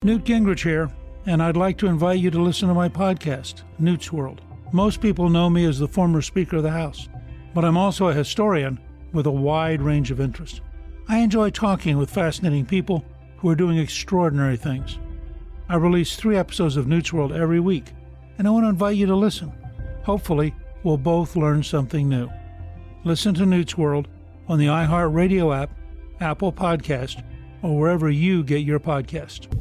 Newt Gingrich here, and I'd like to invite you to listen to my podcast, Newt's World. Most people know me as the former Speaker of the House, but I'm also a historian with a wide range of interests. I enjoy talking with fascinating people who are doing extraordinary things. I release 3 episodes of Newt's World every week, and I want to invite you to listen. Hopefully, we'll both learn something new. Listen to Newt's World on the iHeartRadio app, Apple Podcast, or wherever you get your podcast.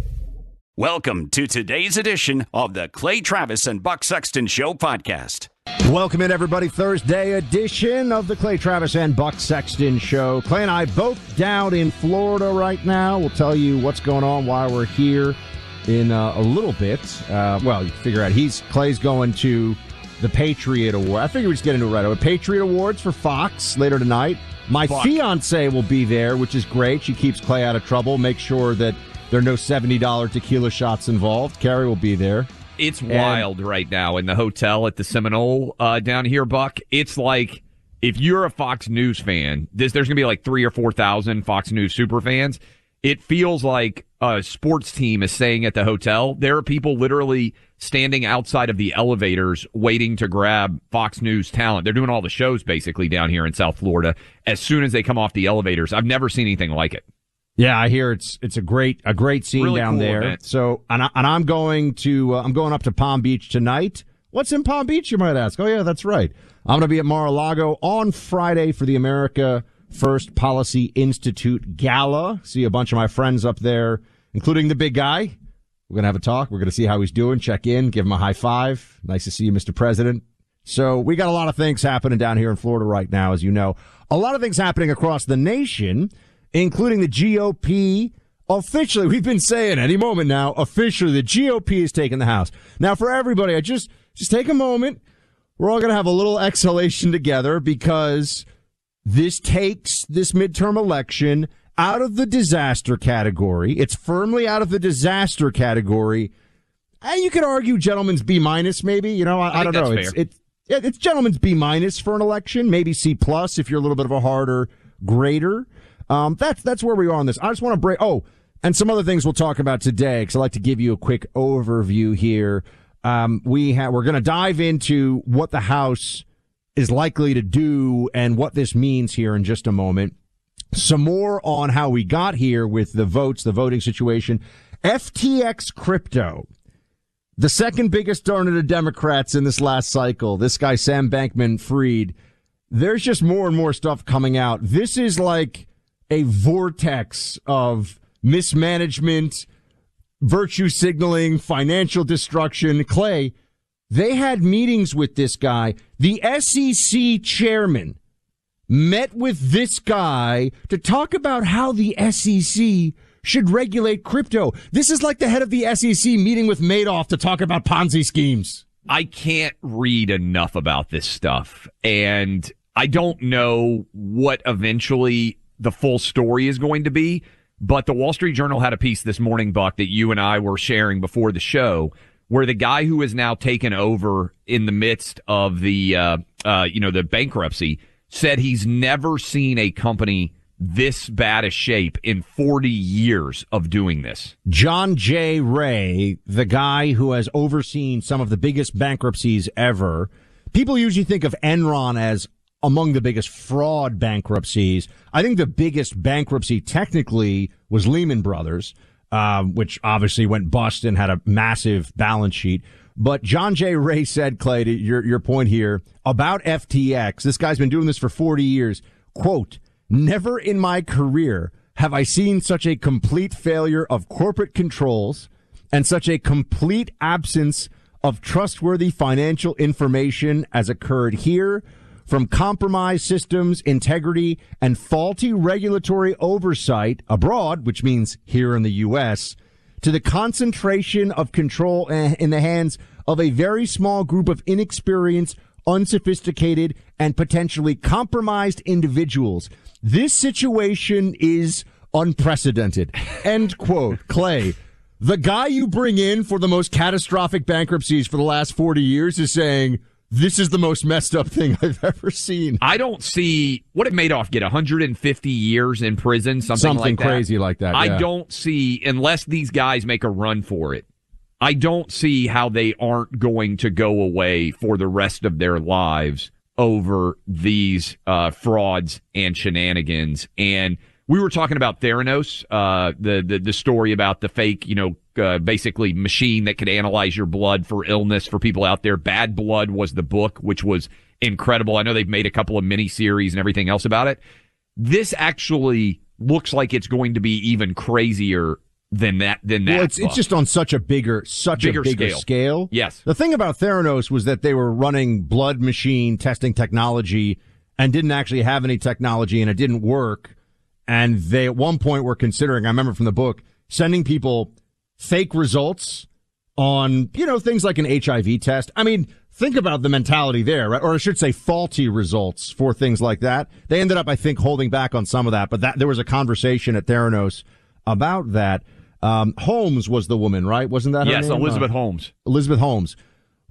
Welcome to today's edition of the Clay Travis and Buck Sexton Show podcast. Welcome in, everybody. Thursday edition of the Clay Travis and Buck Sexton Show. Clay and I both down in Florida right now. We'll tell you what's going on, why we're here in a little bit. Well, you figure out Clay's going to the Patriot Award. I figure we just get into it right away. Patriot Awards for Fox later tonight. My fiance will be there, which is great. She keeps Clay out of trouble. Make sure that there are no $70 tequila shots involved. Carrie will be there. It's wild right now in the hotel at the Seminole down here, Buck. It's like if you're a Fox News fan, there's going to be like 3,000 or 4,000 Fox News super fans. It feels like a sports team is staying at the hotel. There are people literally standing outside of the elevators waiting to grab Fox News talent. They're doing all the shows basically down here in South Florida as soon as they come off the elevators. I've never seen anything like it. Yeah, I hear it's a great scene really down cool there. Event. So, and I'm going up to Palm Beach tonight. What's in Palm Beach, you might ask? Oh yeah, that's right. I'm going to be at Mar-a-Lago on Friday for the America First Policy Institute Gala. See a bunch of my friends up there, including the big guy. We're going to have a talk. We're going to see how he's doing, check in, give him a high five. Nice to see you, Mr. President. So we got a lot of things happening down here in Florida right now, as you know. A lot of things happening across the nation, including the GOP. Officially, we've been saying any moment now, officially, the GOP is taking the House. Now, for everybody, I just take a moment. We're all going to have a little exhalation together because this takes this midterm election out of the disaster category. It's firmly out of the disaster category. And you could argue gentleman's B minus, maybe. You know, I don't know. It's gentleman's B minus for an election, maybe C plus if you're a little bit of a harder grader. That's where we are on this. I just want to break. Oh, and some other things we'll talk about today, because I'd like to give you a quick overview here. We're going to dive into what the House is likely to do and what this means here in just a moment. Some more on how we got here with the votes, the voting situation. FTX crypto, the second biggest donor to Democrats in this last cycle. This guy, Sam Bankman-Fried. There's just more and more stuff coming out. This is like a vortex of mismanagement, virtue signaling, financial destruction. Clay, they had meetings with this guy. The SEC chairman met with this guy to talk about how the SEC should regulate crypto. This is like the head of the SEC meeting with Madoff to talk about Ponzi schemes. I can't read enough about this stuff, and I don't know what eventually the full story is going to be, but the Wall Street Journal had a piece this morning, Buck, that you and I were sharing before the show, where the guy who is now taken over in the midst of the bankruptcy said he's never seen a company this bad a shape in 40 years of doing this. John J. Ray, the guy who has overseen some of the biggest bankruptcies ever. People usually think of Enron as among the biggest fraud bankruptcies. I think the biggest bankruptcy technically was Lehman Brothers, which obviously went bust and had a massive balance sheet. But John J. Ray said, Clay, to your point here about FTX, this guy's been doing this for 40 years, quote, "Never in my career have I seen such a complete failure of corporate controls and such a complete absence of trustworthy financial information as occurred here. From compromised systems, integrity, and faulty regulatory oversight abroad, which means here in the U.S., to the concentration of control in the hands of a very small group of inexperienced, unsophisticated, and potentially compromised individuals. This situation is unprecedented." End quote. Clay, the guy you bring in for the most catastrophic bankruptcies for the last 40 years is saying, this is the most messed up thing I've ever seen. I don't see, what did Madoff get, 150 years in prison, something like that? Crazy like that, yeah. I don't see, unless these guys make a run for it, I don't see how they aren't going to go away for the rest of their lives over these frauds and shenanigans. And we were talking about Theranos, the story about the fake, basically machine that could analyze your blood for illness for people out there. Bad Blood was the book, which was incredible. I know they've made a couple of miniseries and everything else about it. This actually looks like it's going to be even crazier than that. Well, it's just on such a bigger scale. Yes. The thing about Theranos was that they were running blood machine testing technology and didn't actually have any technology, and it didn't work. And they at one point were considering, I remember from the book, sending people fake results on, things like an HIV test. I mean, think about the mentality there, right? Or I should say faulty results for things like that. They ended up, I think, holding back on some of that, but there was a conversation at Theranos about that. Holmes was the woman, right? Wasn't that her name? Yes, Elizabeth Holmes. Elizabeth Holmes,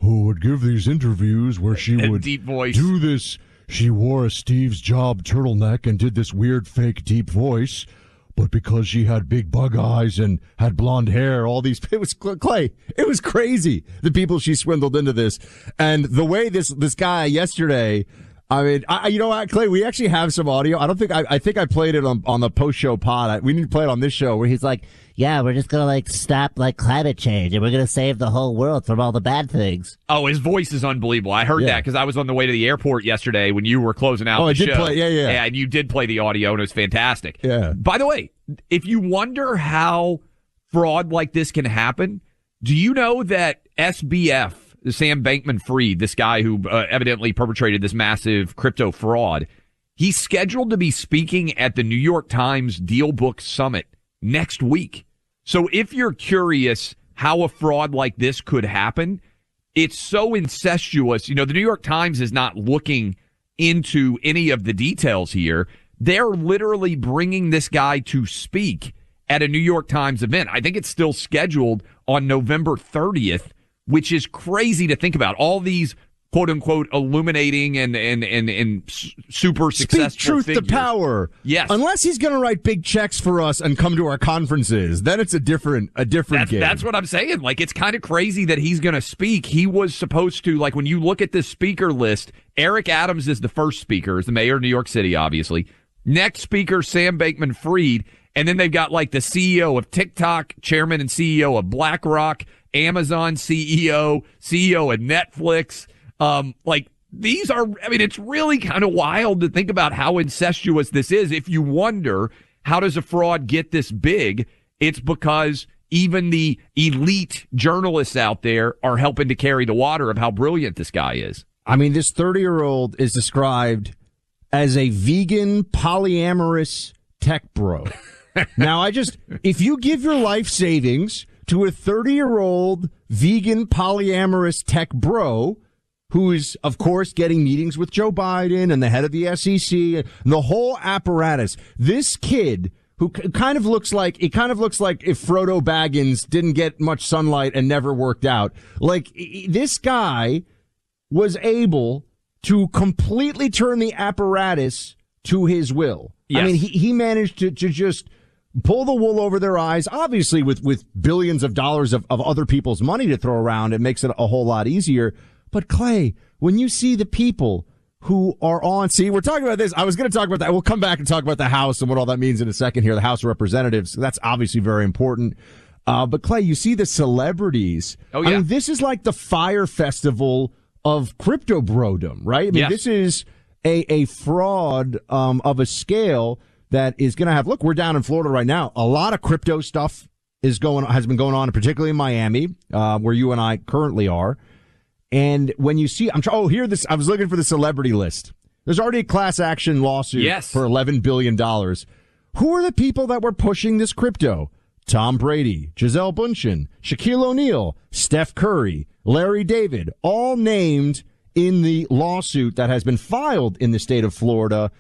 who would give these interviews where she would deep voice. Do this. She wore a Steve's Job turtleneck and did this weird fake deep voice. But because she had big bug eyes and had blonde hair, it was Clay. It was crazy. The people she swindled into this. And the way this guy yesterday, I mean, you know what, Clay, we actually have some audio. I think I played it on the post-show pod. We need to play it on this show where he's like, yeah, we're just going to stop climate change and we're going to save the whole world from all the bad things. Oh, his voice is unbelievable. I heard that because I was on the way to the airport yesterday when you were closing out the show. Play, yeah. Yeah, and you did play the audio and it was fantastic. Yeah. By the way, if you wonder how fraud like this can happen, do you know that SBF, Sam Bankman-Fried, this guy who evidently perpetrated this massive crypto fraud, he's scheduled to be speaking at the New York Times Deal Book Summit next week. So if you're curious how a fraud like this could happen, it's so incestuous. The New York Times is not looking into any of the details here. They're literally bringing this guy to speak at a New York Times event. I think it's still scheduled on November 30th, which is crazy to think about. All these quote unquote illuminating and super successful Speak truth figures. To power. Yes. Unless he's going to write big checks for us and come to our conferences, then it's a different game. That's what I'm saying. It's kind of crazy that he's going to speak. He was supposed to, when you look at this speaker list, Eric Adams is the first speaker, is the mayor of New York City, obviously. Next speaker, Sam Bankman-Fried. And then they've got the CEO of TikTok, chairman and CEO of BlackRock, Amazon CEO of Netflix. These are, it's really kind of wild to think about how incestuous this is. If you wonder, how does a fraud get this big? It's because even the elite journalists out there are helping to carry the water of how brilliant this guy is. I mean, this 30-year-old is described as a vegan, polyamorous tech bro. Now, if you give your life savings to a 30-year-old vegan, polyamorous tech bro, who is, of course, getting meetings with Joe Biden and the head of the SEC and the whole apparatus. This kid, who kind of looks like if Frodo Baggins didn't get much sunlight and never worked out. This guy was able to completely turn the apparatus to his will. Yes. I mean, he managed to just pull the wool over their eyes. Obviously, with billions of dollars of other people's money to throw around, it makes it a whole lot easier. But Clay, when you see the people who are on, we're talking about this. I was going to talk about that. We'll come back and talk about the House and what all that means in a second here. The House of Representatives. That's obviously very important. But Clay, you see the celebrities. Oh, yeah. I mean, this is like the Fire Festival of crypto brodom, right? I mean, This is a fraud of a scale that is going to have. Look, we're down in Florida right now. A lot of crypto stuff has been going on, particularly in Miami, where you and I currently are. And when you see, I was looking for the celebrity list. There's already a class action lawsuit for $11 billion. Who are the people that were pushing this crypto? Tom Brady, Gisele Bündchen, Shaquille O'Neal, Steph Curry, Larry David, all named in the lawsuit that has been filed in the state of Florida.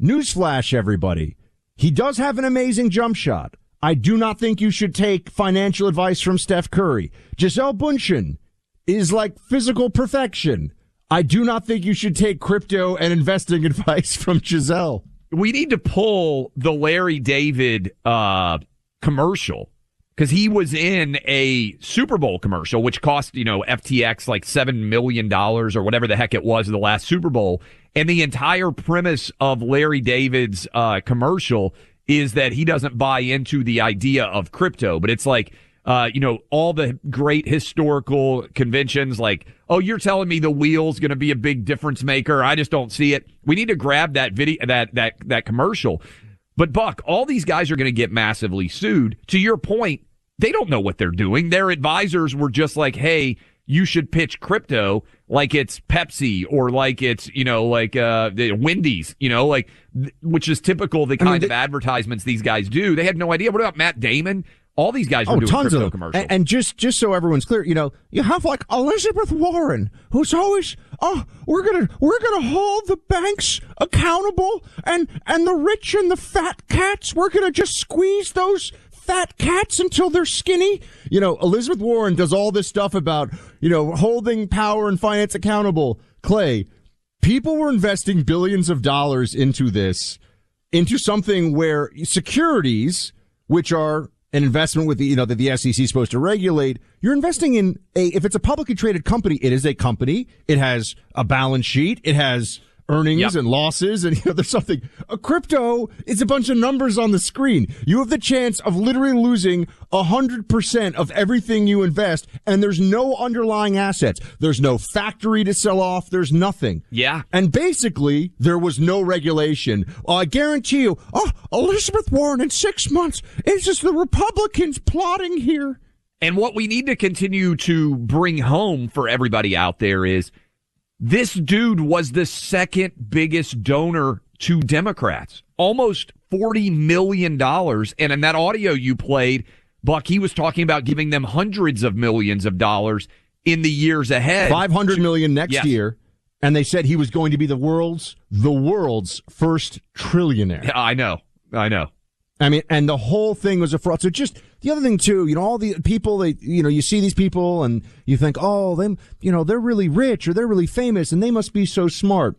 Newsflash, everybody. He does have an amazing jump shot. I do not think you should take financial advice from Steph Curry. Gisele Bündchen is like physical perfection. I do not think you should take crypto and investing advice from Giselle. We need to pull the Larry David commercial, because he was in a Super Bowl commercial, which cost, FTX like $7 million or whatever the heck it was in the last Super Bowl. And the entire premise of Larry David's commercial is that he doesn't buy into the idea of crypto, but it's like, all the great historical conventions, like, oh, you're telling me the wheel's going to be a big difference maker. I just don't see it. We need to grab that video, that commercial. But Buck, all these guys are going to get massively sued. To your point, they don't know what they're doing. Their advisors were just like, hey, you should pitch crypto like it's Pepsi or like it's, Wendy's, which is typical of the kind of advertisements these guys do. They had no idea. What about Matt Damon? All these guys were doing tons crypto of commercials. And just so everyone's clear, you have like Elizabeth Warren, who's always, we're gonna hold the banks accountable, and the rich and the fat cats, we're gonna just squeeze those fat cats until they're skinny. Elizabeth Warren does all this stuff about, holding power and finance accountable. Clay, people were investing billions of dollars into something where securities, which are an investment with that the SEC is supposed to regulate, you're investing in if it's a publicly traded company, it is a company. It has a balance sheet. It has earnings and losses, and there's something. A crypto is a bunch of numbers on the screen. You have the chance of literally losing 100% of everything you invest, and there's no underlying assets. There's no factory to sell off. There's nothing. Yeah. And basically, there was no regulation. I guarantee you, Elizabeth Warren in 6 months, it's just the Republicans plotting here. And what we need to continue to bring home for everybody out there is, this dude was the second biggest donor to Democrats, almost $40 million. And in that audio you played, Buck, he was talking about giving them hundreds of millions of dollars in the years ahead. $500 million next year. And they said he was going to be the world's first trillionaire. I know. I mean, and the whole thing was a fraud. So just the other thing too, all the people, you see these people and you think, they're really rich or they're really famous and they must be so smart.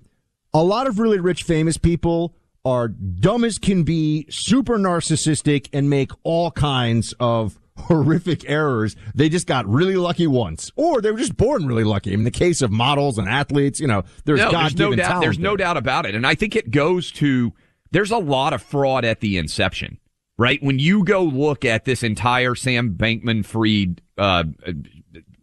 A lot of really rich, famous people are dumb as can be, super narcissistic, and make all kinds of horrific errors. They just got really lucky once, or they were just born really lucky. In the case of models and athletes, there's God-given talent. There's no doubt about it. And I think it goes to, there's a lot of fraud at the inception, right? When you go look at this entire Sam Bankman-Fried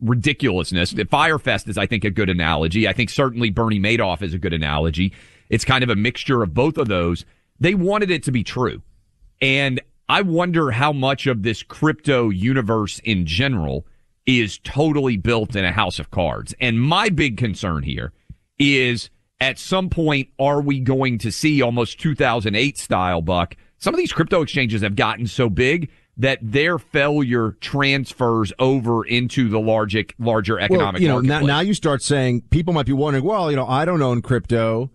ridiculousness, Firefest is, I think, a good analogy. I think certainly Bernie Madoff is a good analogy. It's kind of a mixture of both of those. They wanted it to be true. And I wonder how much of this crypto universe in general is totally built in a house of cards. And my big concern here is, at some point, are we going to see, almost 2008 style, Buck, some of these crypto exchanges have gotten so big that their failure transfers over into the larger economic marketplace. Now you start saying, people might be wondering, I don't own crypto.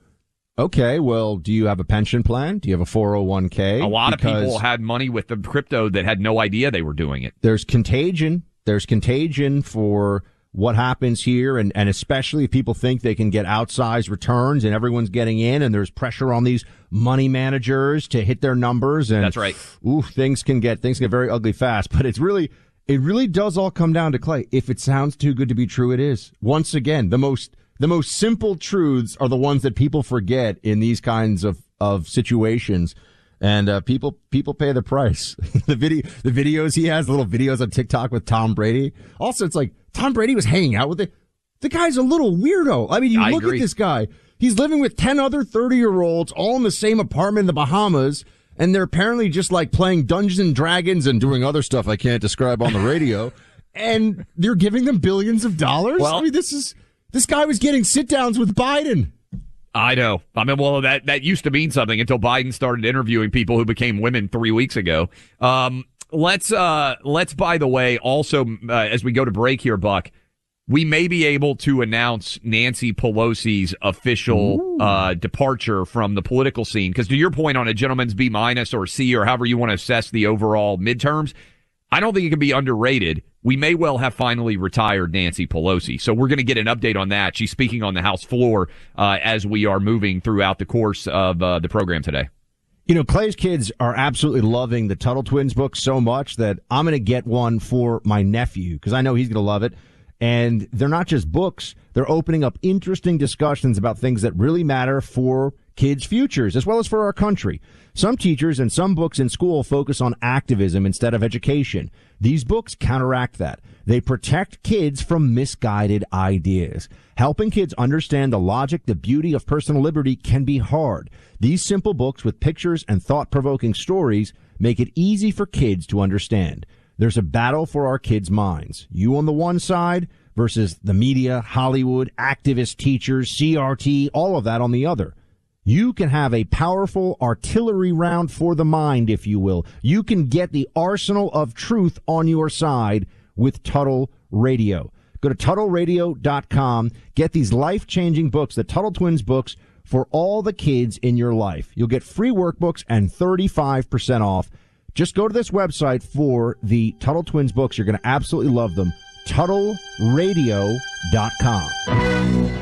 Okay, well, do you have a pension plan? Do you have a 401k? A lot of people had money with the crypto that had no idea they were doing it. There's contagion. There's contagion for what happens here, and especially if people think they can get outsized returns and everyone's getting in, and there's pressure on these money managers to hit their numbers. And that's right. Things can get very ugly fast. But it really does all come down to, Clay, if it sounds too good to be true, it is. Once again, the most simple truths are the ones that people forget in these kinds of situations. And people pay the price. The videos he has, little videos on TikTok with Tom Brady. Also, it's like Tom Brady was hanging out with the guy's a little weirdo. I mean, you look at this guy. He's living with 10 other 30-year-olds, all in the same apartment in the Bahamas, and they're apparently just like playing Dungeons and Dragons and doing other stuff I can't describe on the radio. And they're giving them billions of dollars. Well, I mean, this guy was getting sit downs with Biden. I know. I mean, well, that used to mean something until Biden started interviewing people who became women 3 weeks ago. Let's by the way, also, as we go to break here, Buck, we may be able to announce Nancy Pelosi's official departure from the political scene. Because to your point on a gentleman's B- or C, or however you want to assess the overall midterms, I don't think it can be underrated. we may well have finally retired Nancy Pelosi. So we're going to get an update on that. She's speaking on the House floor as we are moving throughout the course of the program today. You know, Clay's kids are absolutely loving the Tuttle Twins book so much that I'm going to get one for my nephew because I know he's going to love it. And they're not just books. They're opening up interesting discussions about things that really matter for kids' futures as well as for our country. Some teachers and some books in school focus on activism instead of education. These books counteract that. They protect kids from misguided ideas. Helping kids understand the logic, the beauty of personal liberty can be hard. These simple books with pictures and thought-provoking stories make it easy for kids to understand. There's a battle for our kids' minds. You on the one side versus the media, Hollywood, activist teachers, CRT, all of that on the other. You can have a powerful artillery round for the mind, if you will. You can get the arsenal of truth on your side with Tuttle Radio. Go to TuttleRadio.com. Get these life-changing books, the Tuttle Twins books, for all the kids in your life. You'll get free workbooks and 35% off. Just go to this website for the Tuttle Twins books. You're going to absolutely love them. TuttleRadio.com.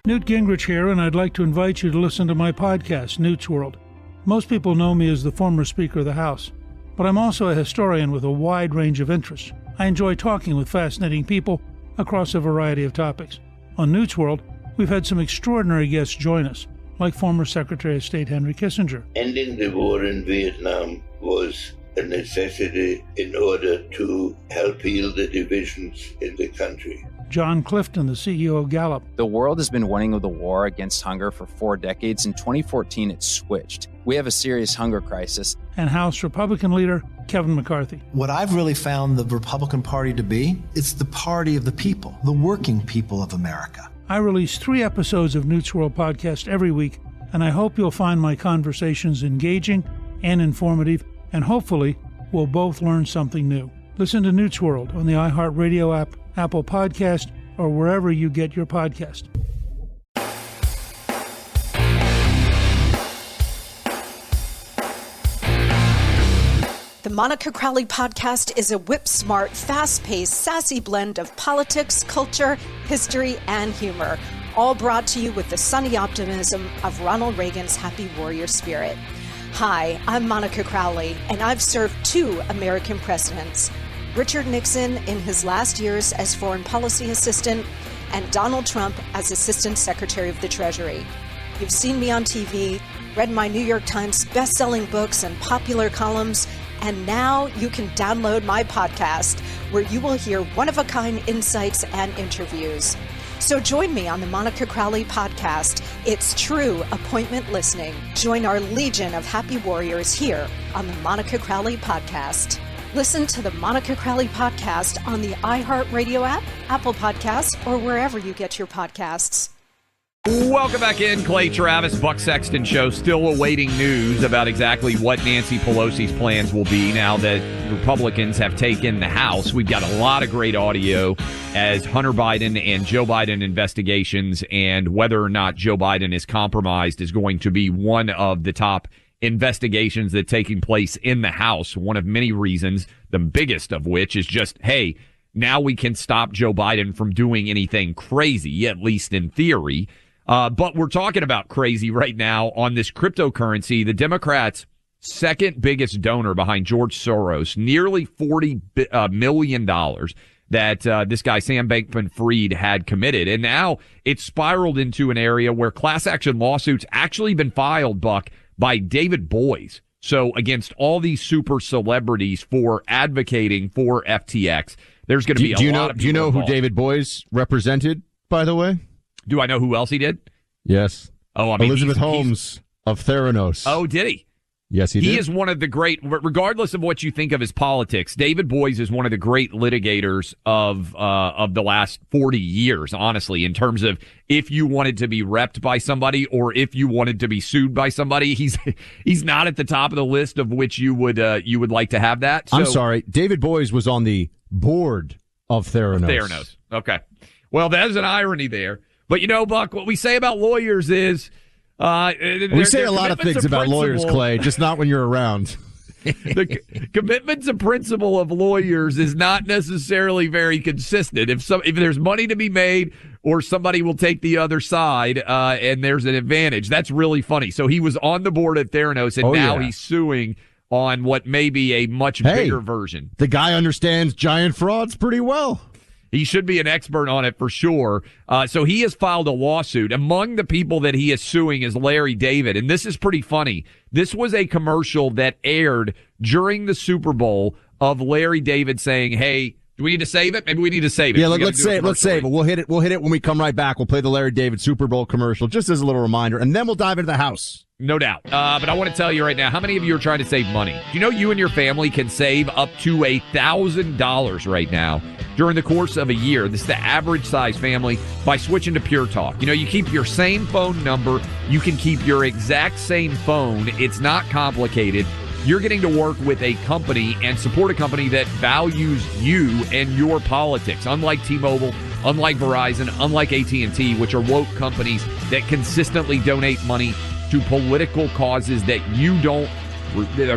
Newt Gingrich here, and I'd like to invite you to listen to my podcast, Newt's World. Most people know me as the former Speaker of the House, but I'm also a historian with a wide range of interests. I enjoy talking with fascinating people across a variety of topics. On Newt's World, we've had some extraordinary guests join us, like former Secretary of State Henry Kissinger. Ending the war in Vietnam was a necessity in order to help heal the divisions in the country. John Clifton, the CEO of Gallup. The world has been winning the war against hunger for 4 decades. In 2014, it switched. We have a serious hunger crisis. And House Republican leader Kevin McCarthy. What I've really found the Republican Party to be, it's the party of the people, the working people of America. I release 3 episodes of Newt's World podcast every week, and I hope you'll find my conversations engaging and informative, and hopefully we'll both learn something new. Listen to Newt's World on the iHeartRadio app, Apple Podcast, or wherever you get your podcast. The Monica Crowley Podcast is a whip-smart, fast-paced, sassy blend of politics, culture, history, and humor, all brought to you with the sunny optimism of Ronald Reagan's happy warrior spirit. Hi, I'm Monica Crowley, and I've served 2 American presidents, Richard Nixon in his last years as Foreign Policy Assistant, and Donald Trump as Assistant Secretary of the Treasury. You've seen me on TV, read my New York Times best-selling books and popular columns, and now you can download my podcast, where you will hear one-of-a-kind insights and interviews. So join me on the Monica Crowley Podcast. It's true appointment listening. Join our legion of happy warriors here on the Monica Crowley Podcast. Listen to the Monica Crowley Podcast on the iHeartRadio app, Apple Podcasts, or wherever you get your podcasts. Welcome back in. Clay Travis, Buck Sexton Show. Still awaiting news about exactly what Nancy Pelosi's plans will be now that Republicans have taken the House. We've got a lot of great audio as Hunter Biden and Joe Biden investigations, and whether or not Joe Biden is compromised is going to be one of the top investigations that taking place in the House. One of many reasons, the biggest of which is just, hey, now we can stop Joe Biden from doing anything crazy, at least in theory. But we're talking about crazy right now on this cryptocurrency. The Democrats' second biggest donor behind George Soros, nearly $40 million that this guy, Sam Bankman-Fried, had committed. And now it's spiraled into an area where class action lawsuits actually been filed, Buck, by David Boies. So against all these super celebrities for advocating for FTX, there's going to be a lot of people. Do you know who involved. David Boies represented, by the way? Do I know who else he did? Yes. Oh, I mean, Elizabeth Holmes of Theranos. Oh, did he? Yes, he did. He is one of the great, regardless of what you think of his politics, David Boies is one of the great litigators of the last 40 years, honestly, in terms of if you wanted to be repped by somebody or if you wanted to be sued by somebody. He's not at the top of the list of which you would like to have that. So, I'm sorry. David Boies was on the board of Theranos. Theranos. Okay. Well, there's an irony there. But, you know, Buck, what we say about lawyers is... we say a lot of things about lawyers, Clay, just not when you're around. The commitment to principle of lawyers is not necessarily very consistent. If there's money to be made or somebody will take the other side and there's an advantage, that's really funny. So he was on the board at Theranos, and now he's suing on what may be a much bigger version. The guy understands giant frauds pretty well. He should be an expert on it for sure. So he has filed a lawsuit. Among the people that he is suing is Larry David. And this is pretty funny. This was a commercial that aired during the Super Bowl of Larry David saying, hey, do we need to save it? Maybe we need to save it. Yeah, let's save it. We'll hit it when we come right back. We'll play the Larry David Super Bowl commercial just as a little reminder, and then we'll dive into the house. No doubt. But I want to tell you right now, how many of you are trying to save money? Do you know you and your family can save up to $1,000 right now during the course of a year? This is the average size family by switching to Pure Talk. You know, you keep your same phone number. You can keep your exact same phone. It's not complicated. You're getting to work with a company and support a company that values you and your politics. Unlike T-Mobile, unlike Verizon, unlike AT&T, which are woke companies that consistently donate money to political causes that you don't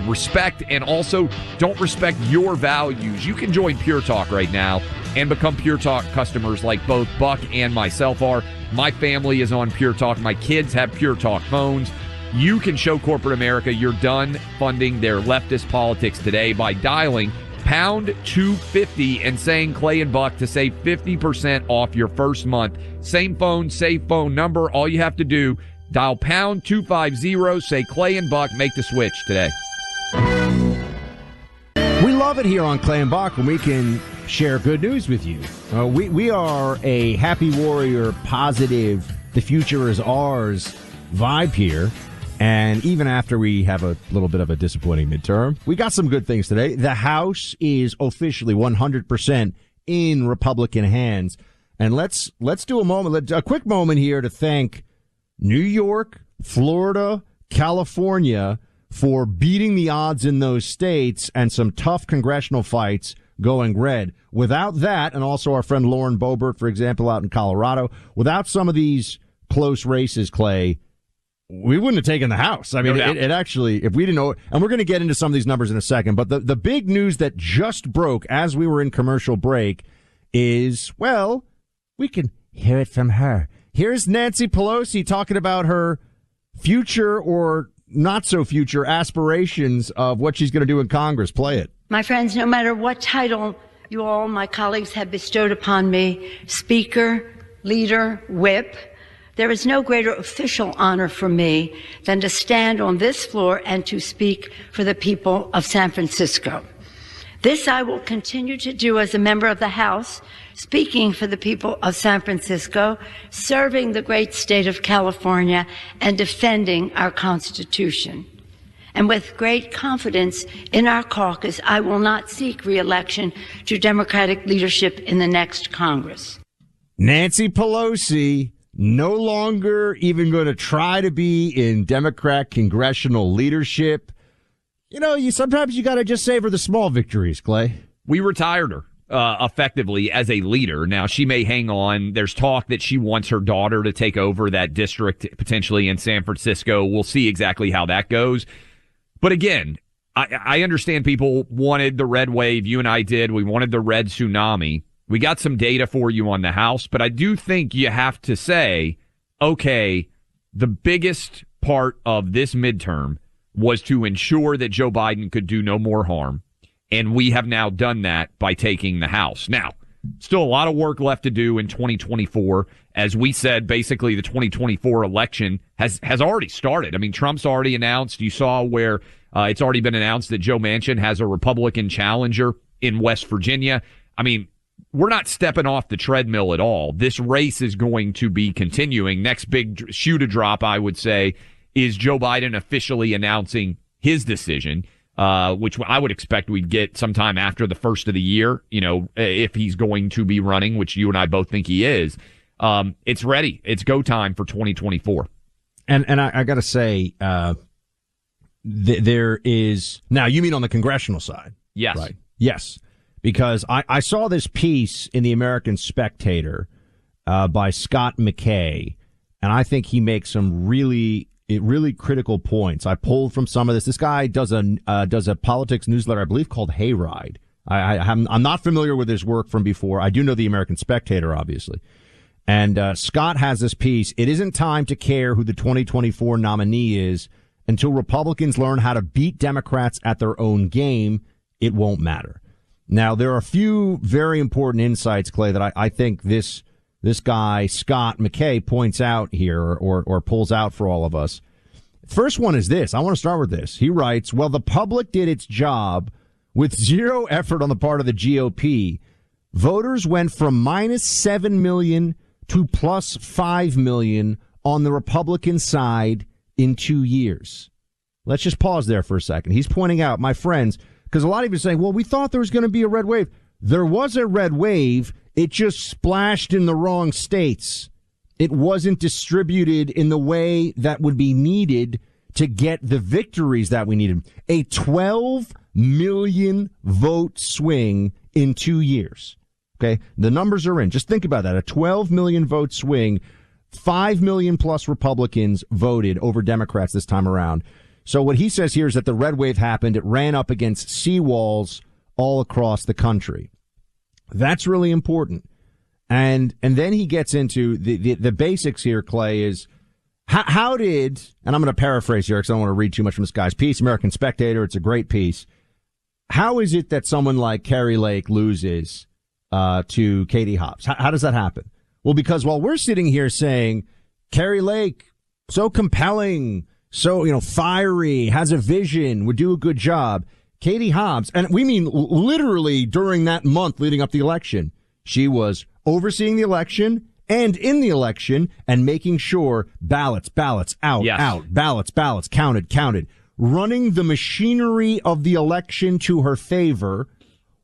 respect and also don't respect your values. You can join Pure Talk right now and become Pure Talk customers like both Buck and myself are. My family is on Pure Talk. My kids have Pure Talk phones. You can show corporate America you're done funding their leftist politics today by dialing pound 250 and saying Clay and Buck to save 50% off your first month. Same phone, same phone number. All you have to do, dial pound 250, say Clay and Buck, make the switch today. We love it here on Clay and Buck when we can share good news with you. We are a happy warrior, positive, the future is ours vibe here. And even after we have a little bit of a disappointing midterm, we got some good things today. The House is officially 100% in Republican hands. And let's do a quick moment here to thank New York, Florida, California for beating the odds in those states and some tough congressional fights going red. Without that, and also our friend Lauren Boebert, for example, out in Colorado, without some of these close races, Clay, we wouldn't have taken the House. I mean, it actually, if we didn't know, and we're going to get into some of these numbers in a second, but the big news that just broke as we were in commercial break is, well, we can hear it from her. Here's Nancy Pelosi talking about her future or not so future aspirations of what she's going to do in Congress. Play it. My friends, no matter what title you all, my colleagues, have bestowed upon me, Speaker, Leader, Whip, there is no greater official honor for me than to stand on this floor and to speak for the people of San Francisco. This I will continue to do as a member of the House, speaking for the people of San Francisco, serving the great state of California, and defending our Constitution. And with great confidence in our caucus, I will not seek re-election to Democratic leadership in the next Congress. Nancy Pelosi no longer even going to try to be in Democrat congressional leadership. You know, sometimes you got to just savor the small victories, Clay. We retired her effectively as a leader. Now, she may hang on. There's talk that she wants her daughter to take over that district potentially in San Francisco. We'll see exactly how that goes. But again, I understand people wanted the red wave. You and I did. We wanted the red tsunami. We got some data for you on the House, but I do think you have to say, okay, the biggest part of this midterm was to ensure that Joe Biden could do no more harm, and we have now done that by taking the House. Now, still a lot of work left to do in 2024. As we said, basically the 2024 election has already started. I mean, Trump's already announced. You saw where it's already been announced that Joe Manchin has a Republican challenger in West Virginia. I mean, we're not stepping off the treadmill at all. This race is going to be continuing. Next big shoe to drop, I would say, is Joe Biden officially announcing his decision, which I would expect we'd get sometime after the first of the year, you know, if he's going to be running, which you and I both think he is. It's ready. It's go time for 2024. And I got to say, there is now, you mean on the congressional side? Yes. Right. Yes. Because I saw this piece in the American Spectator by Scott McKay, and I think he makes some really really critical points. I pulled from some of this. This guy does a politics newsletter, I believe, called Hayride. I'm not familiar with his work from before. I do know the American Spectator, obviously. And Scott has this piece. It isn't time to care who the 2024 nominee is until Republicans learn how to beat Democrats at their own game. It won't matter. Now, there are a few very important insights, Clay, that I think this guy, Scott McKay, points out here or pulls out for all of us. First one is this. I want to start with this. He writes, well, the public did its job with zero effort on the part of the GOP. Voters went from -7 million to +5 million on the Republican side in 2 years. Let's just pause there for a second. He's pointing out, my friends, because a lot of you are saying, well, we thought there was going to be a red wave. There was a red wave. It just splashed in the wrong states. It wasn't distributed in the way that would be needed to get the victories that we needed. A 12 million vote swing in 2 years. Okay. The numbers are in. Just think about that. A 12 million vote swing. 5 million plus Republicans voted over Democrats this time around. So what he says here is that the red wave happened. It ran up against seawalls all across the country. That's really important. And then he gets into the basics here, Clay, is how did, and I'm going to paraphrase here because I don't want to read too much from this guy's piece, American Spectator, it's a great piece. How is it that someone like Kari Lake loses to Katie Hobbs? How does that happen? Well, because while we're sitting here saying Kari Lake, so compelling, so, fiery, has a vision, would do a good job, Katie Hobbs, and we mean literally during that month leading up to the election, she was overseeing the election and in the election and making sure ballots, out, ballots, counted, running the machinery of the election to her favor,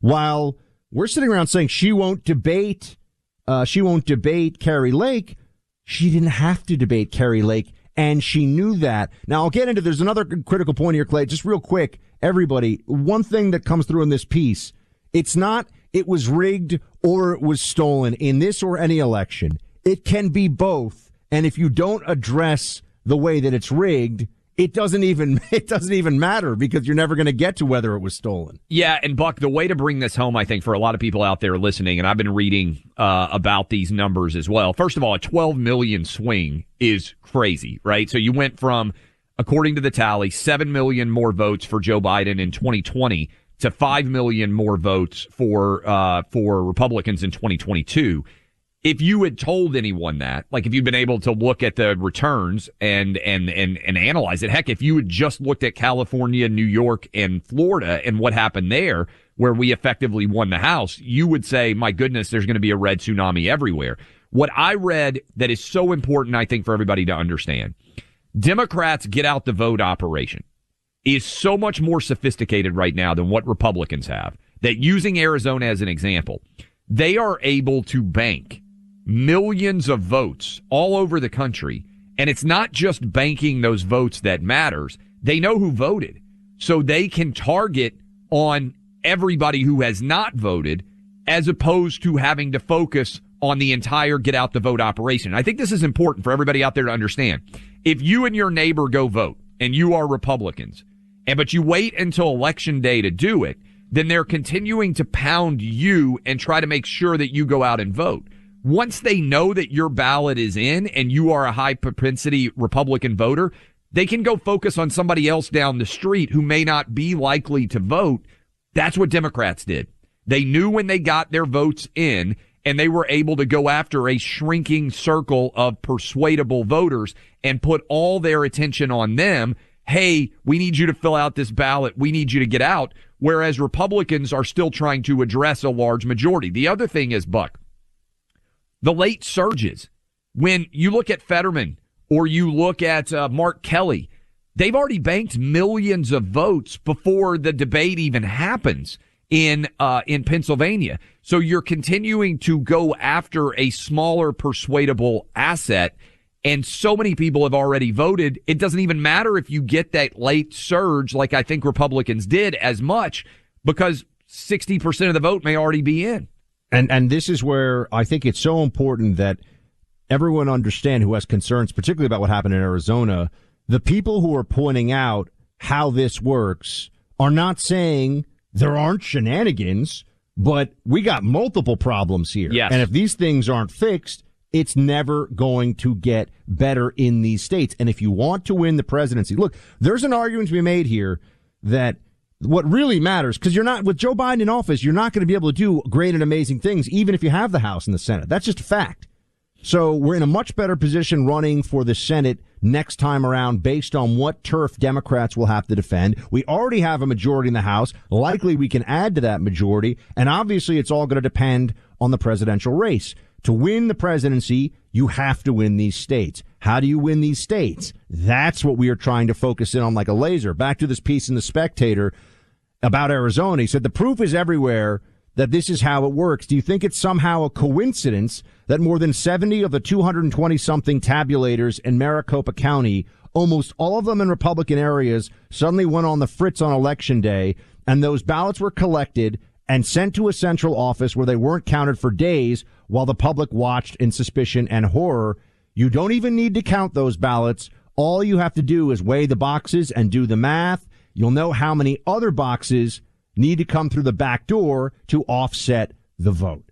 while we're sitting around saying she won't debate Kari Lake. She didn't have to debate Kari Lake, and she knew that. Now, I'll get into, there's another critical point here, Clay, just real quick. Everybody, one thing that comes through in this piece, it's not it was rigged or it was stolen in this or any election. It can be both. And if you don't address the way that it's rigged, it doesn't even matter because you're never going to get to whether it was stolen. Yeah, and Buck, the way to bring this home, I think, for a lot of people out there listening, and I've been reading about these numbers as well. First of all, a 12 million swing is crazy, right? So you went from, according to the tally, 7 million more votes for Joe Biden in 2020 to 5 million more votes for Republicans in 2022. If you had told anyone that, like if you'd been able to look at the returns and analyze it, heck, if you had just looked at California, New York, and Florida and what happened there, where we effectively won the House, you would say, my goodness, there's going to be a red tsunami everywhere. What I read that is so important, I think, for everybody to understand, Democrats' get out the vote operation is so much more sophisticated right now than what Republicans have, that using Arizona as an example, they are able to bank millions of votes all over the country. And it's not just banking those votes that matters. They know who voted. So they can target on everybody who has not voted as opposed to having to focus on the entire get out the vote operation. I think this is important for everybody out there to understand. If you and your neighbor go vote and you are Republicans, but you wait until election day to do it, then they're continuing to pound you and try to make sure that you go out and vote. Once they know that your ballot is in and you are a high propensity Republican voter, they can go focus on somebody else down the street who may not be likely to vote. That's what Democrats did. They knew when they got their votes in, and they were able to go after a shrinking circle of persuadable voters and put all their attention on them. Hey, we need you to fill out this ballot. We need you to get out. Whereas Republicans are still trying to address a large majority. The other thing is, Buck, the late surges. When you look at Fetterman or you look at Mark Kelly, they've already banked millions of votes before the debate even happens in Pennsylvania. So you're continuing to go after a smaller persuadable asset. And so many people have already voted. It doesn't even matter if you get that late surge like I think Republicans did as much, because 60% of the vote may already be in. And this is where I think it's so important that everyone understand who has concerns, particularly about what happened in Arizona, the people who are pointing out how this works are not saying there aren't shenanigans, but we got multiple problems here. Yes. And if these things aren't fixed, it's never going to get better in these states. And if you want to win the presidency, look, there's an argument to be made here that what really matters, because you're not, with Joe Biden in office, you're not going to be able to do great and amazing things, even if you have the House and the Senate. That's just a fact. So we're in a much better position running for the Senate next time around based on what turf Democrats will have to defend. We already have a majority in the House. Likely we can add to that majority. And obviously it's all going to depend on the presidential race. To win the presidency, you have to win these states. How do you win these states? That's what we are trying to focus in on like a laser. Back to this piece in The Spectator about Arizona. He said the proof is everywhere that this is how it works. Do you think it's somehow a coincidence that more than 70 of the 220-something tabulators in Maricopa County, almost all of them in Republican areas, suddenly went on the fritz on Election Day, and those ballots were collected and sent to a central office where they weren't counted for days while the public watched in suspicion and horror? You don't even need to count those ballots. All you have to do is weigh the boxes and do the math. You'll know how many other boxes need to come through the back door to offset the vote.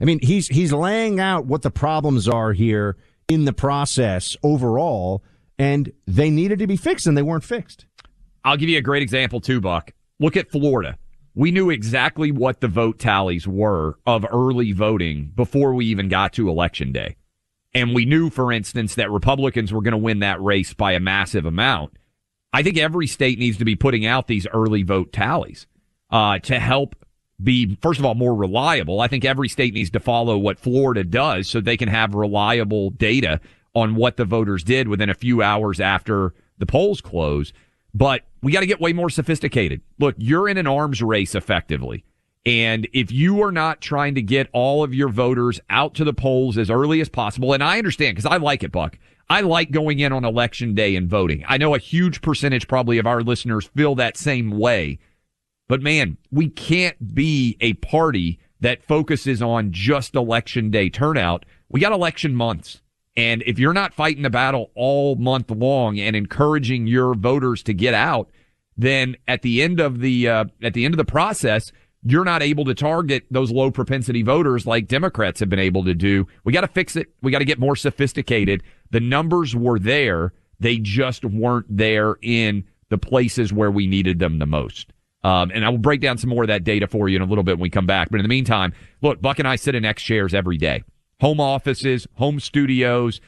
I mean, he's laying out what the problems are here in the process overall, and they needed to be fixed, and they weren't fixed. I'll give you a great example, too, Buck. Look at Florida. We knew exactly what the vote tallies were of early voting before we even got to Election Day. And we knew, for instance, that Republicans were going to win that race by a massive amount. I think every state needs to be putting out these early vote tallies to help be, first of all, more reliable. I think every state needs to follow what Florida does so they can have reliable data on what the voters did within a few hours after the polls close. But we got to get way more sophisticated. Look, you're in an arms race effectively. And if you are not trying to get all of your voters out to the polls as early as possible, and I understand because I like it, Buck. I like going in on Election Day and voting. I know a huge percentage probably of our listeners feel that same way. But man, we can't be a party that focuses on just Election Day turnout. We got election months. And if you're not fighting the battle all month long and encouraging your voters to get out, then at the end of the process, you're not able to target those low propensity voters like Democrats have been able to do. We got to fix it. We got to get more sophisticated. The numbers were there. They just weren't there in the places where we needed them the most. And I will break down some more of that data for you in a little bit when we come back. But in the meantime, look, Buck and I sit in X chairs every day. Home offices, home studios,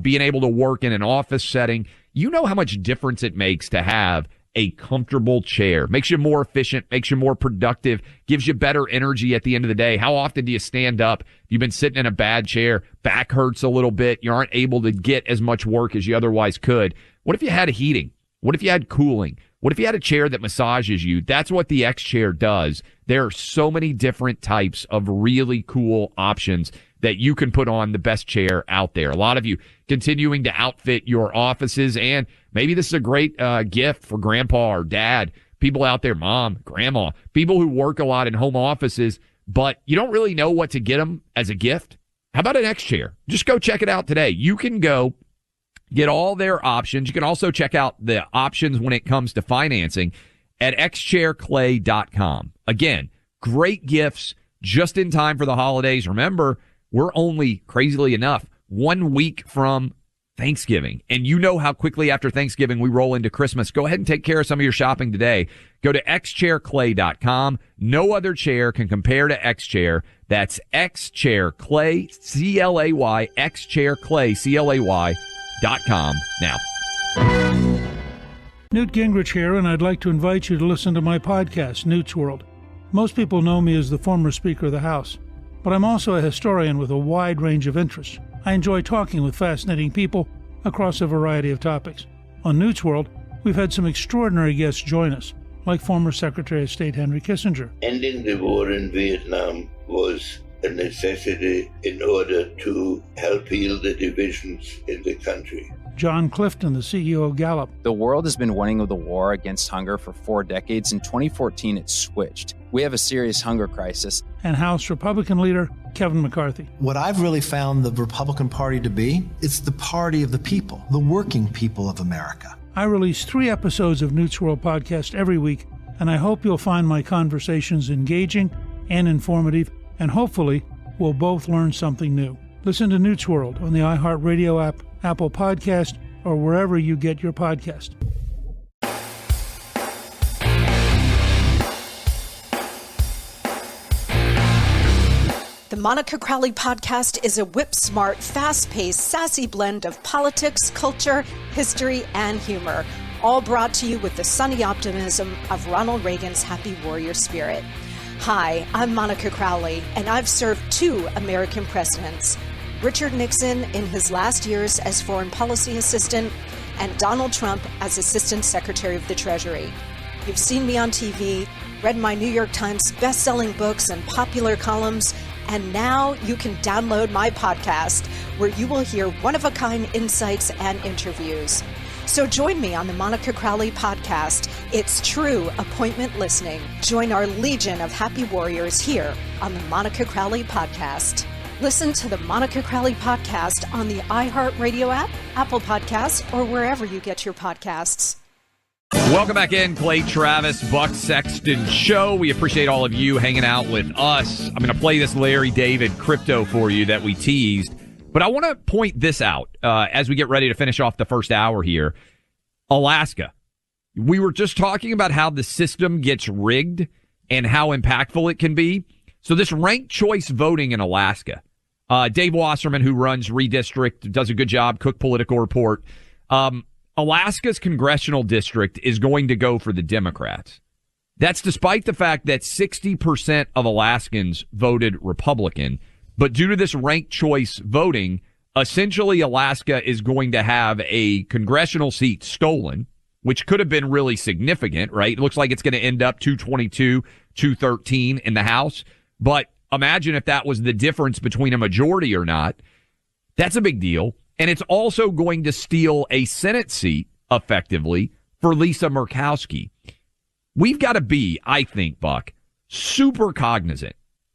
being able to work in an office setting. You know how much difference it makes to have a comfortable chair. Makes you more efficient, makes you more productive, gives you better energy at the end of the day. How often do you stand up? You've been sitting in a bad chair, back hurts a little bit, you aren't able to get as much work as you otherwise could. What if you had heating? What if you had cooling? What if you had a chair that massages you? That's what the X chair does. There are so many different types of really cool options that you can put on the best chair out there. A lot of you continuing to outfit your offices, and maybe this is a great gift for grandpa or dad, people out there, mom, grandma, people who work a lot in home offices, but you don't really know what to get them as a gift. How about an X chair? Just go check it out today. You can go get all their options. You can also check out the options when it comes to financing at xchairclay.com. Again, great gifts just in time for the holidays. Remember, we're only, crazily enough, 1 week from Thanksgiving. And you know how quickly after Thanksgiving we roll into Christmas. Go ahead and take care of some of your shopping today. Go to xchairclay.com. No other chair can compare to X-Chair. That's xchairclay, C-L-A-Y, xchairclay, C-L-A-Y.com now. Newt Gingrich here, and I'd like to invite you to listen to my podcast, Newt's World. Most people know me as the former Speaker of the House, but I'm also a historian with a wide range of interests. I enjoy talking with fascinating people across a variety of topics. On Newt's World, we've had some extraordinary guests join us, like former Secretary of State Henry Kissinger. Ending the war in Vietnam was a necessity in order to help heal the divisions in the country. John Clifton, the CEO of Gallup. The world has been winning the war against hunger for 4 decades. In 2014, it switched. We have a serious hunger crisis. And House Republican leader Kevin McCarthy. What I've really found the Republican Party to be, it's the party of the people, the working people of America. I release 3 episodes of Newt's World podcast every week, and I hope you'll find my conversations engaging and informative, and hopefully we'll both learn something new. Listen to Newt's World on the iHeartRadio app, Apple Podcast, or wherever you get your podcast. The Monica Crowley Podcast is a whip-smart, fast-paced, sassy blend of politics, culture, history, and humor, all brought to you with the sunny optimism of Ronald Reagan's happy warrior spirit. Hi, I'm Monica Crowley, and I've served 2 American presidents, Richard Nixon in his last years as Foreign Policy Assistant, and Donald Trump as Assistant Secretary of the Treasury. You've seen me on TV, read my New York Times best-selling books and popular columns, and now you can download my podcast, where you will hear one-of-a-kind insights and interviews. So join me on the Monica Crowley Podcast. It's true appointment listening. Join our legion of happy warriors here on the Monica Crowley Podcast. Listen to the Monica Crowley Podcast on the iHeartRadio app, Apple Podcasts, or wherever you get your podcasts. Welcome back in, Clay Travis, Buck Sexton Show. We appreciate all of you hanging out with us. I'm going to play this Larry David crypto for you that we teased, but I want to point this out as we get ready to finish off the first hour here. Alaska. We were just talking about how the system gets rigged and how impactful it can be. So this ranked choice voting in Alaska, Dave Wasserman, who runs Redistrict, does a good job, Cook Political Report. Alaska's congressional district is going to go for the Democrats. That's despite the fact that 60% of Alaskans voted Republican. But due to this ranked choice voting, essentially Alaska is going to have a congressional seat stolen, which could have been really significant, right? It looks like it's going to end up 222, 213 in the House. But imagine if that was the difference between a majority or not. That's a big deal. And it's also going to steal a Senate seat, effectively, for Lisa Murkowski. We've got to be, I think, Buck, super cognizant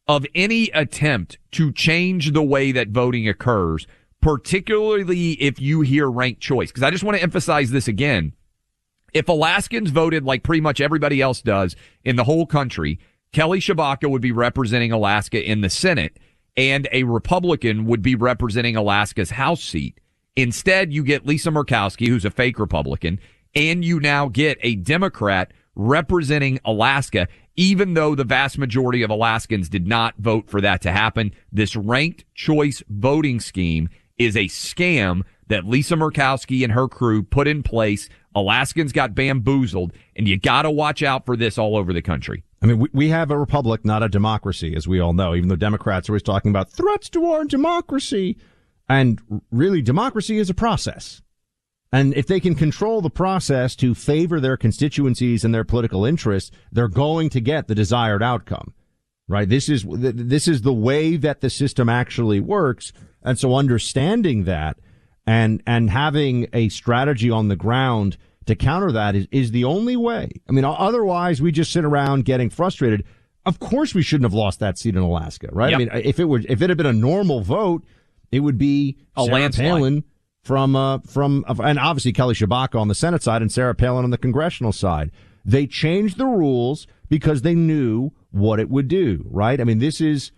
of any attempt to change the way that voting occurs, particularly if you hear ranked choice. Because I just want to emphasize this again. If Alaskans voted like pretty much everybody else does in the whole country, Kelly Tshibaka would be representing Alaska in the Senate, and a Republican would be representing Alaska's House seat. Instead, you get Lisa Murkowski, who's a fake Republican, and you now get a Democrat representing Alaska, even though the vast majority of Alaskans did not vote for that to happen. This ranked choice voting scheme is a scam that Lisa Murkowski and her crew put in place. Alaskans got bamboozled, and you got to watch out for this all over the country. I mean, we have a republic, not a democracy, as we all know, even though Democrats are always talking about threats to our democracy. And really, democracy is a process. And if they can control the process to favor their constituencies and their political interests, they're going to get the desired outcome, right? This is the way that the system actually works. And so understanding that and having a strategy on the ground to counter that is the only way. I mean, otherwise we just sit around getting frustrated. Of course we shouldn't have lost that seat in Alaska, right? Yep. I mean, if it had been a normal vote, it would be Sarah Palin from and obviously Kelly Tshibaka on the Senate side and Sarah Palin on the congressional side. They changed the rules because they knew what it would do, right? I mean, this is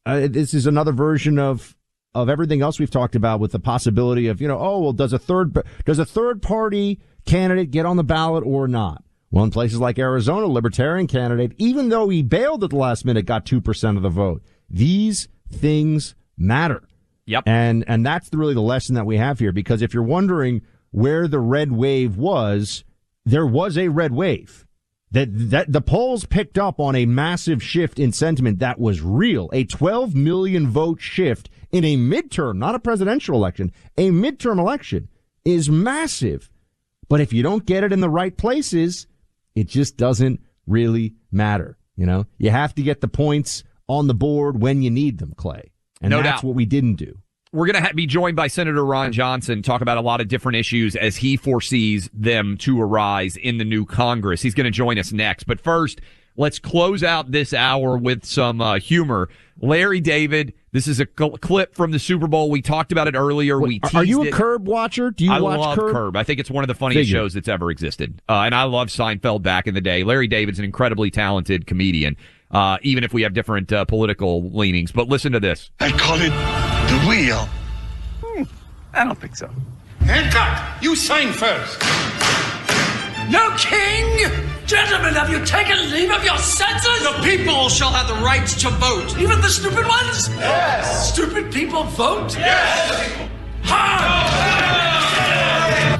another version of everything else we've talked about with the possibility of, does a third party candidate get on the ballot or not? Well, in places like Arizona, Libertarian candidate, even though he bailed at the last minute, got 2% of the vote. These things matter. Yep. And that's really the lesson that we have here, because if you're wondering where the red wave was, there was a red wave. That the polls picked up on a massive shift in sentiment that was real. A 12 million vote shift in a midterm, not a presidential election, a midterm election is massive. But if you don't get it in the right places, it just doesn't really matter. You have to get the points on the board when you need them, Clay. And no that's doubt. what we didn't do. We're going to be joined by Senator Ron Johnson, talk about a lot of different issues as he foresees them to arise in the new Congress. He's going to join us next. But first, let's close out this hour with some humor. Larry David, this is a clip from the Super Bowl. We talked about it earlier. Are you a Curb watcher? Do you watch love Curb? I think it's one of the funniest shows that's ever existed. And I love Seinfeld back in the day. Larry David's an incredibly talented comedian, even if we have different political leanings. But listen to this. I call it the wheel. I don't think so. Hancock, you sign first. No king! Gentlemen, have you taken leave of your senses? The people shall have the right to vote. Even the stupid ones? Yes! Stupid people vote? Yes! Ha!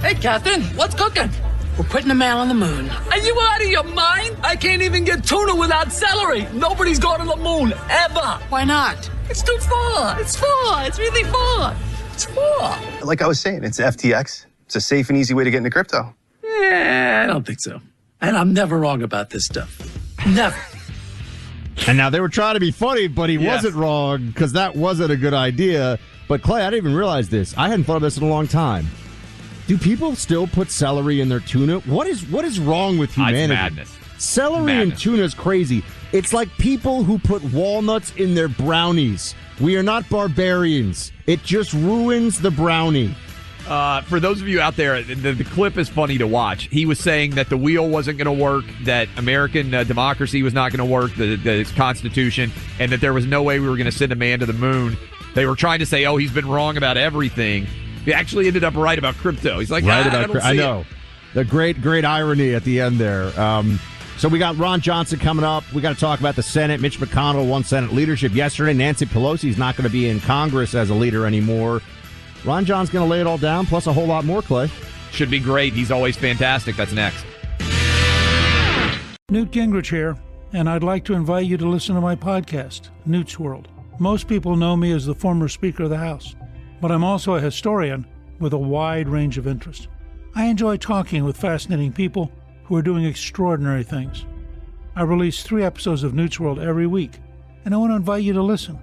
Hey, Catherine, what's cooking? We're putting a man on the moon. Are you out of your mind? I can't even get tuna without celery. Nobody's gone to the moon, ever. Why not? It's too far. It's far. It's really far. It's far. Like I was saying, it's FTX. It's a safe and easy way to get into crypto. I don't think so. And I'm never wrong about this stuff. Never. And now they were trying to be funny, but he wasn't wrong because that wasn't a good idea. But Clay, I didn't even realize this. I hadn't thought of this in a long time. Do people still put celery in their tuna? What is wrong with humanity? It's madness. Celery and tuna is crazy. It's like people who put walnuts in their brownies. We are not barbarians. It just ruins the brownie. For those of you out there, the clip is funny to watch. He was saying that the wheel wasn't going to work, that American democracy was not going to work, the Constitution, and that there was no way we were going to send a man to the moon. They were trying to say, he's been wrong about everything. He actually ended up right about crypto. He's like, I know. The great irony at the end there. So we got Ron Johnson coming up. We got to talk about the Senate. Mitch McConnell won Senate leadership yesterday. Nancy Pelosi's not going to be in Congress as a leader anymore. Ron John's going to lay it all down, plus a whole lot more, Clay. Should be great. He's always fantastic. That's next. Newt Gingrich here, and I'd like to invite you to listen to my podcast, Newt's World. Most people know me as the former Speaker of the House, but I'm also a historian with a wide range of interest. I enjoy talking with fascinating people who are doing extraordinary things. I release 3 episodes of Newt's World every week, and I want to invite you to listen.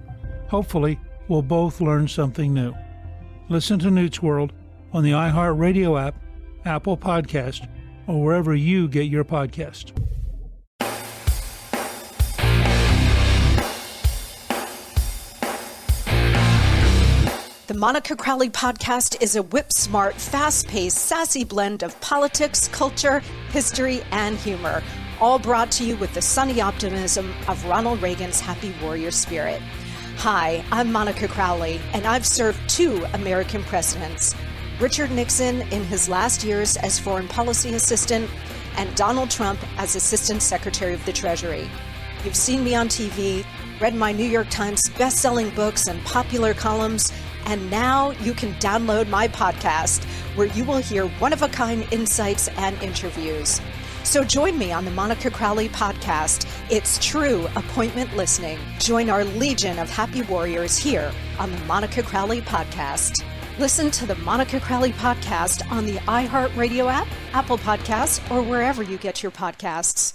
Hopefully, we'll both learn something new. Listen to Newt's World on the iHeartRadio app, Apple Podcast, or wherever you get your podcast. The Monica Crowley Podcast is a whip-smart, fast-paced, sassy blend of politics, culture, history, and humor, all brought to you with the sunny optimism of Ronald Reagan's happy warrior spirit. Hi, I'm Monica Crowley, and I've served 2 American presidents, Richard Nixon in his last years as Foreign Policy Assistant, and Donald Trump as Assistant Secretary of the Treasury. You've seen me on TV, read my New York Times best-selling books and popular columns, and now you can download my podcast, where you will hear one-of-a-kind insights and interviews. So join me on the Monica Crowley Podcast. It's true appointment listening. Join our legion of happy warriors here on the Monica Crowley Podcast. Listen to the Monica Crowley Podcast on the iHeartRadio app, Apple Podcasts, or wherever you get your podcasts.